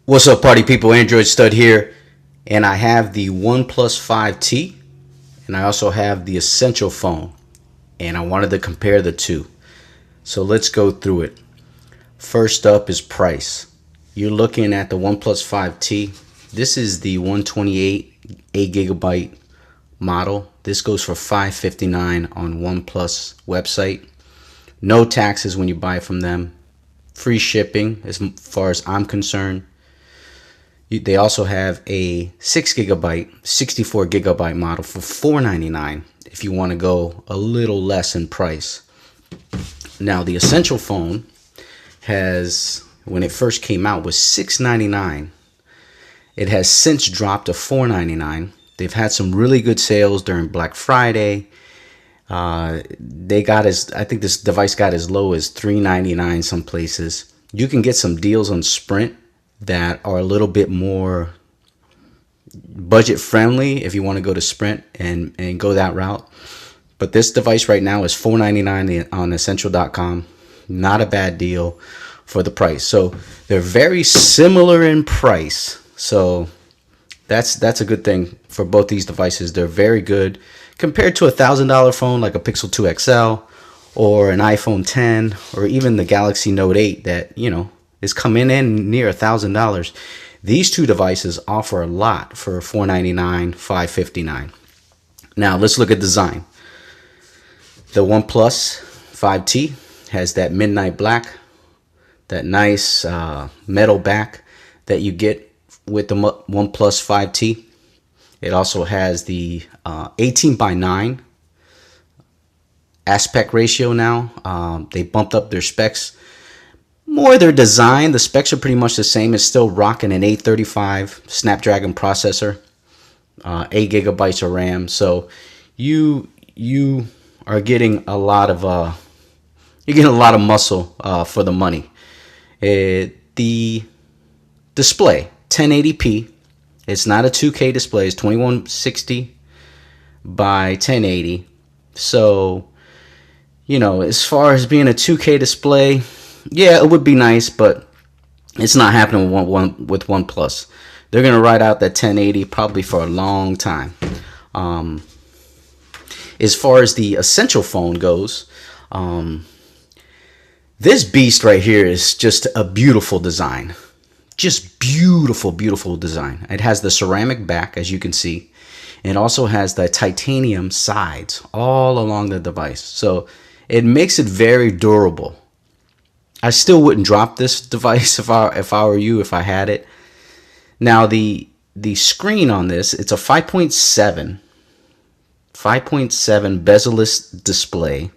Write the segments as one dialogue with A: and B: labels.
A: What's up, party people? AndroidStud here, and I have the OnePlus 5T, and I also have the Essential phone, and I wanted to compare the two. So let's go through it. First up is price. You're looking at the OnePlus 5T. This is the 128 8GB model. This goes for $559 on OnePlus website. No taxes when you buy from them. Free shipping as far as I'm concerned. They also have a 6GB, 64GB model for $499 if you want to go a little less in price. Now the Essential phone has, when it first came out, was $699. It has since dropped to $499. They've had some really good sales during Black Friday. They got I think this device got as low as $399 some places. You can get some deals on Sprint that are a little bit more budget friendly if you want to go to Sprint and go that route. But this device right now is $499 on essential.com. Not a bad deal for the price. So they're very similar in price. So that's a good thing for both these devices. They're very good compared to a $1,000 phone like a Pixel 2 XL or an iPhone 10 or even the Galaxy Note 8 that, you know, is coming in near $1,000. These two devices offer a lot for $499, $559. Now let's look at design. The OnePlus 5T has that midnight black, that nice metal back that you get with the OnePlus 5T. It also has the 18:9 aspect ratio now. They bumped up their specs. More their design, the specs are pretty much the same. It's still rocking an 835 Snapdragon processor, 8GB of RAM. So you are getting a lot of muscle for the money. The display, 1080p. It's not a 2K display. It's 2160 by 1080. So, you know, as far as being a 2K display, yeah, it would be nice, but it's not happening with OnePlus. They're going to ride out that 1080 probably for a long time. As far as the Essential phone goes, this beast right here is just a beautiful design. Just beautiful, beautiful design. It has the ceramic back, as you can see. It also has the titanium sides all along the device. So it makes it very durable. I still wouldn't drop this device if I were you, if I had it. Now the screen on this, it's a 5.7 bezel-less display.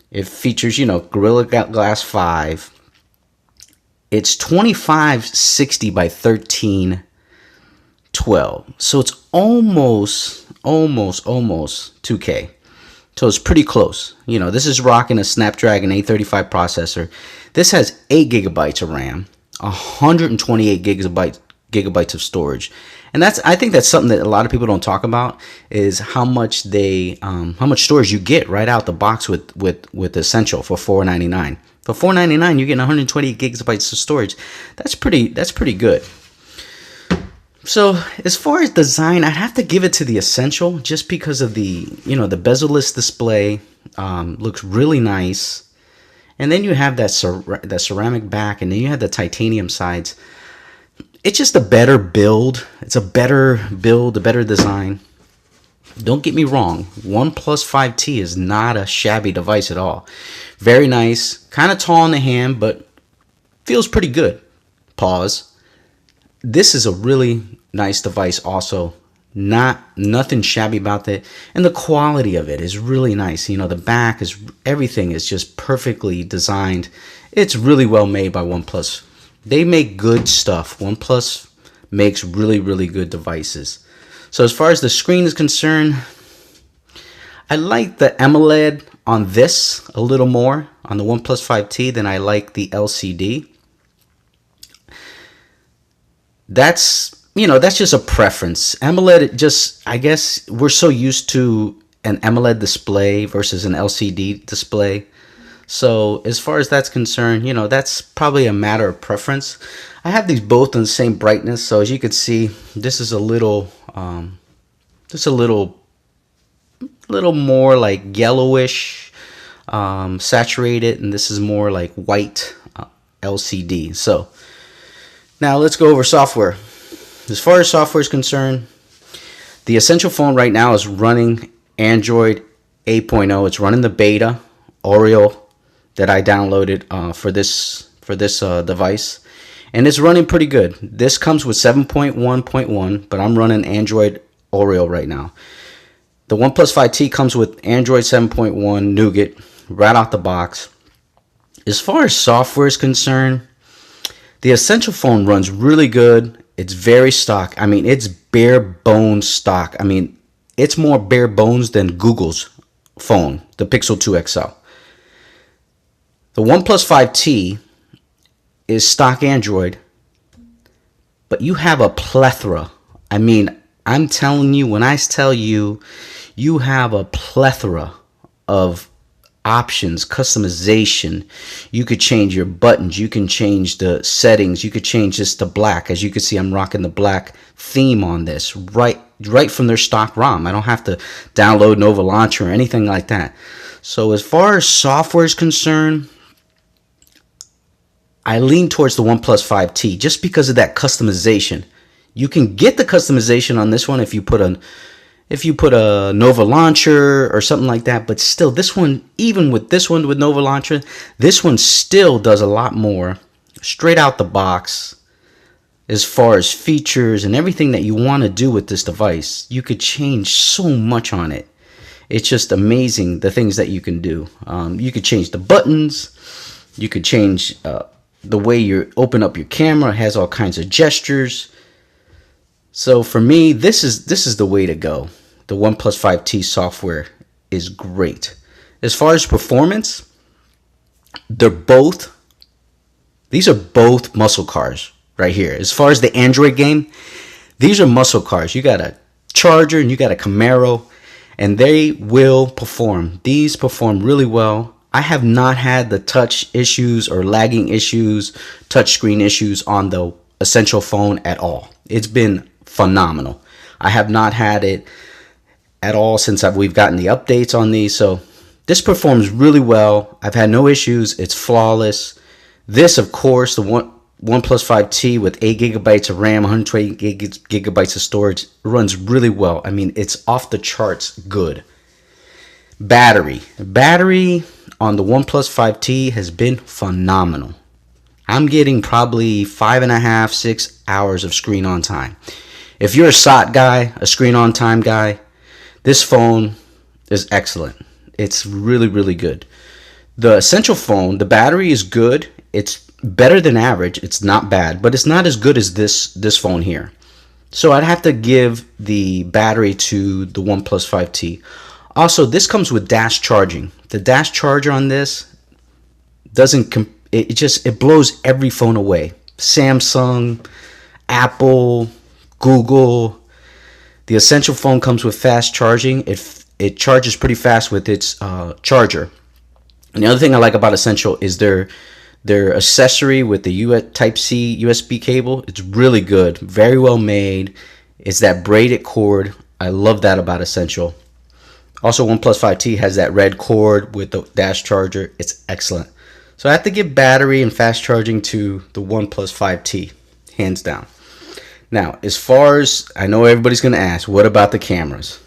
A: It features, you know, Gorilla Glass 5. It's 2560 by 1312. So it's almost 2K. So it's pretty close. You know, this is rocking a Snapdragon 835 processor. This has 8GB of RAM, 128 gigabytes of storage. And I think that's something that a lot of people don't talk about, is how much storage you get right out the box with Essential for $499. For $499, you're getting 128 gigabytes of storage. That's pretty good. So as far as design, I'd have to give it to the Essential just because of the, you know, the bezel-less display looks really nice. And then you have that ceramic back, and then you have the titanium sides. It's just a better build. It's a better build, a better design. Don't get me wrong, OnePlus 5T is not a shabby device at all. Very nice, kind of tall in the hand, but feels pretty good. Pause. This is a really nice device also. Nothing shabby about it. And the quality of it is really nice. You know, the back is, everything is just perfectly designed. It's really well made by OnePlus. They make good stuff. OnePlus makes really, really good devices. So as far as the screen is concerned, I like the AMOLED on this a little more, on the OnePlus 5T, than I like the LCD. That's just a preference. AMOLED, just, I guess we're so used to an AMOLED display versus an LCD display. So as far as that's concerned, you know, that's probably a matter of preference. I have these both on the same brightness, so as you can see, this is a little just a little more like yellowish, saturated, and this is more like white LCD. So now let's go over software. As far as software is concerned, the Essential phone right now is running Android 8.0. It's running the beta Oreo that I downloaded for this device, and it's running pretty good. This comes with 7.1.1, but I'm running Android Oreo right now. The OnePlus 5T comes with Android 7.1 Nougat right out the box. As far as software is concerned, the Essential phone runs really good. It's very stock. I mean, it's bare bones stock. I mean, it's more bare bones than Google's phone, the Pixel 2 XL. The OnePlus 5T is stock Android, but you have a plethora. I mean, I'm telling you, when I tell you, you have a plethora of options, customization. You could change your buttons, you can change the settings, you could change this to black. As you can see, I'm rocking the black theme on this right from their stock ROM. I don't have to download Nova Launcher or anything like that. So as far as software is concerned, I lean towards the OnePlus 5T just because of that customization. You can get the customization on this one if you put a Nova Launcher or something like that, but still, this one, even with this one with Nova Launcher, this one still does a lot more straight out the box as far as features and everything that you want to do with this device. You could change so much on it. It's just amazing the things that you can do. You could change the buttons. You could change the way you open up your camera. It has all kinds of gestures. So for me, this is the way to go. The OnePlus 5T software is great. As far as performance, these are both muscle cars right here. As far as the Android game, these are muscle cars. You got a Charger and you got a Camaro, and they will perform. These perform really well. I have not had the touch issues or lagging issues, touchscreen issues on the Essential phone at all. It's been phenomenal. I have not had it at all since we've gotten the updates on these. So this performs really well. I've had no issues. It's flawless. This, of course, the OnePlus 5T with 8 gigabytes of RAM, 128 gigabytes of storage, runs really well. I mean, it's off the charts good. Battery on the OnePlus 5T has been phenomenal. I'm getting probably 5.5, 6 hours of screen on time. If you're a SOT guy, a screen on time guy, this phone is excellent. It's really, really good. The Essential phone, the battery is good. It's better than average. It's not bad, but it's not as good as this phone here. So I'd have to give the battery to the OnePlus 5T. Also, this comes with dash charging. The dash charger on this it blows every phone away. Samsung, Apple, Google. The Essential phone comes with fast charging. It charges pretty fast with its charger. And the other thing I like about Essential is their accessory with the Type-C USB cable. It's really good, very well made. It's that braided cord. I love that about Essential. Also, OnePlus 5T has that red cord with the dash charger. It's excellent. So I have to give battery and fast charging to the OnePlus 5T, hands down. Now, as far as, I know everybody's going to ask, what about the cameras?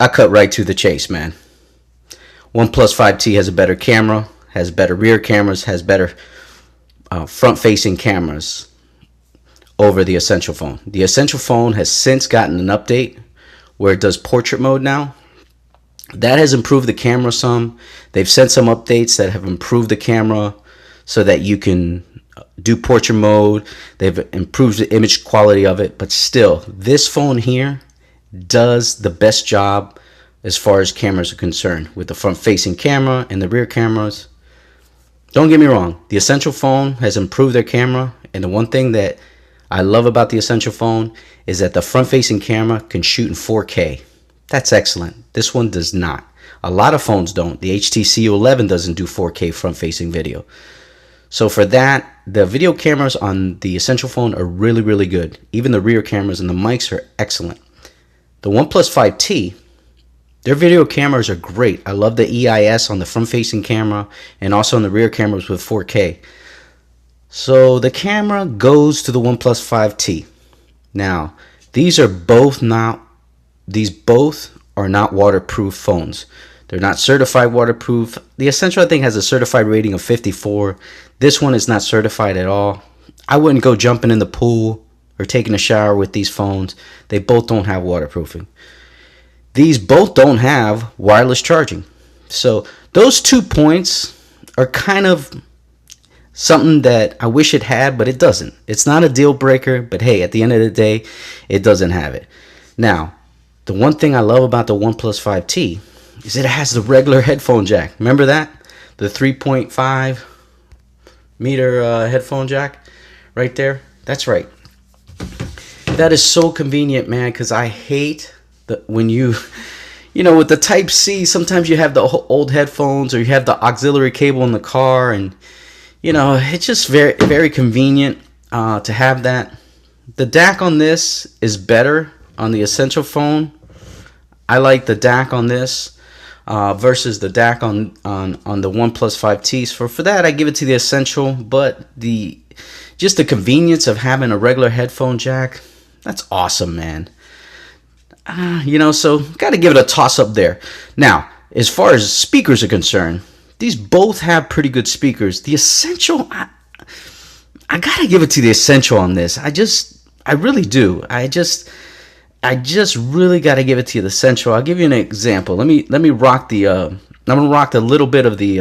A: I cut right to the chase, man. OnePlus 5T has a better camera, has better rear cameras, has better front-facing cameras over the Essential phone. The Essential phone has since gotten an update where it does portrait mode now. That has improved the camera some. They've sent some updates that have improved the camera so that you can do portrait mode. They've improved the image quality of it, but still, this phone here does the best job as far as cameras are concerned, with the front-facing camera and the rear cameras. Don't get me wrong, the Essential phone has improved their camera, and the one thing that I love about the Essential phone is that the front-facing camera can shoot in 4K. That's excellent. This one does not. A lot of phones don't. The HTC 11 doesn't do 4K front-facing video. So for that, the video cameras on the Essential phone are really, really good. Even the rear cameras and the mics are excellent. The OnePlus 5T, their video cameras are great. I love the EIS on the front-facing camera and also on the rear cameras with 4K. So the camera goes to the OnePlus 5T. Now, these both are not waterproof phones. They're not certified waterproof. The Essential, I think, has a certified rating of 54. This one is not certified at all. I wouldn't go jumping in the pool or taking a shower with these phones. They both don't have waterproofing. These both don't have wireless charging. So those 2 points are kind of something that I wish it had, but it doesn't. It's not a deal breaker, but hey, at the end of the day, it doesn't have it. Now, the one thing I love about the OnePlus 5T is it has the regular headphone jack. Remember that? The 3.5 meter headphone jack right there? That's right. That is so convenient, man, because I hate when you know, with the Type-C, sometimes you have the old headphones or you have the auxiliary cable in the car, and, you know, it's just very, very convenient to have that. The DAC on this is better on the Essential phone. I like the DAC on this versus the DAC on the OnePlus 5T. So for that, I give it to the Essential, but just the convenience of having a regular headphone jack, that's awesome, man. You know, so got to give it a toss-up there. Now, as far as speakers are concerned, these both have pretty good speakers. The Essential, I got to give it to the Essential on this. I really do. I just really got to give it to you, the Essential. I'll give you an example. Let me rock the I'm gonna rock a little bit of the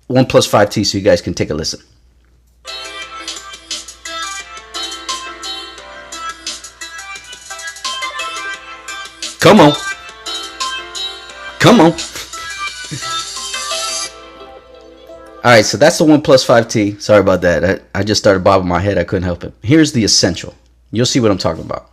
A: OnePlus 5T so you guys can take a listen. Come on, come on. All right, so that's the OnePlus 5T. Sorry about that. I just started bobbing my head. I couldn't help it. Here's the Essential. You'll see what I'm talking about.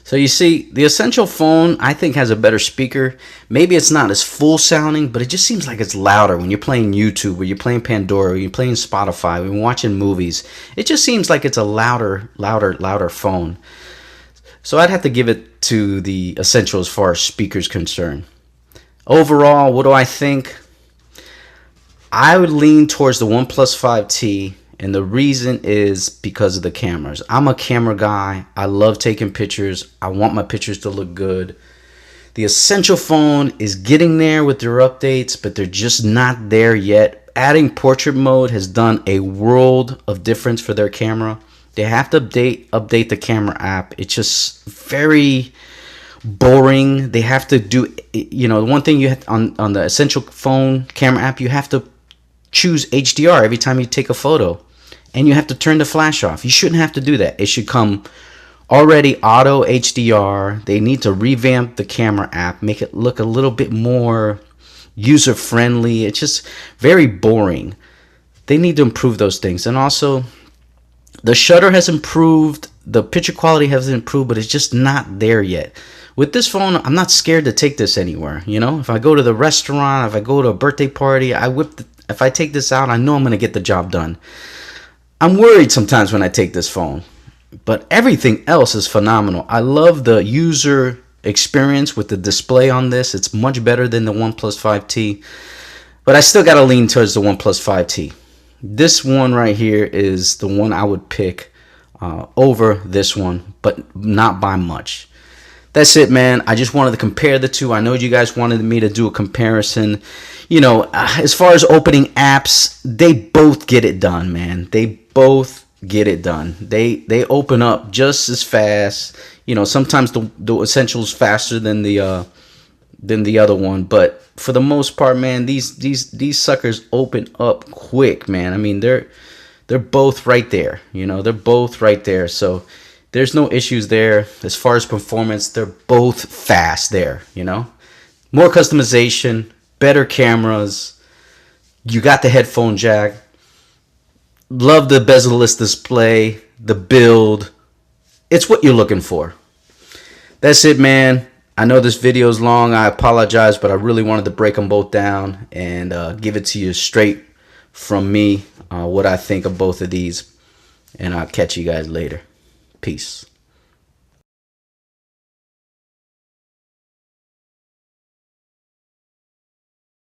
A: So you see, the Essential phone, I think, has a better speaker. Maybe it's not as full sounding, but it just seems like it's louder when you're playing YouTube, or you're playing Pandora, or you're playing Spotify, when you're watching movies. It just seems like it's a louder phone. So I'd have to give it to the Essential as far as speakers concerned. Overall, what do I think? I would lean towards the OnePlus 5T. And the reason is because of the cameras. I'm a camera guy. I love taking pictures. I want my pictures to look good. The Essential phone is getting there with their updates, but they're just not there yet. Adding portrait mode has done a world of difference for their camera. They have to update the camera app. It's just very boring. They have to do, you know, the one thing you have on the Essential phone camera app, you have to choose HDR every time you take a photo. And you have to turn the flash off. You shouldn't have to do that. It should come already auto HDR. They need to revamp the camera app, make it look a little bit more user friendly. It's just very boring. They need to improve those things. And also, the shutter has improved. The picture quality has improved, but it's just not there yet. With this phone, I'm not scared to take this anywhere. You know, if I go to the restaurant, if I go to a birthday party, if I take this out, I know I'm going to get the job done. I'm worried sometimes when I take this phone, but everything else is phenomenal. I love the user experience with the display on this. It's much better than the OnePlus 5T, but I still got to lean towards the OnePlus 5T. This one right here is the one I would pick over this one, but not by much. That's it, man. I just wanted to compare the two. I know you guys wanted me to do a comparison. You know, as far as opening apps, they both get it done, man. They both get it done. They open up just as fast. You know, sometimes the Essential's faster than the other one, but for the most part, man, these suckers open up quick, man. I mean, they're both right there. You know, they're both right there. So there's no issues there. As far as performance, they're both fast there, you know. More customization, better cameras. You got the headphone jack. Love the bezel-less display, the build. It's what you're looking for. That's it, man. I know this video is long. I apologize, but I really wanted to break them both down and give it to you straight from me, what I think of both of these. And I'll catch you guys later. Peace.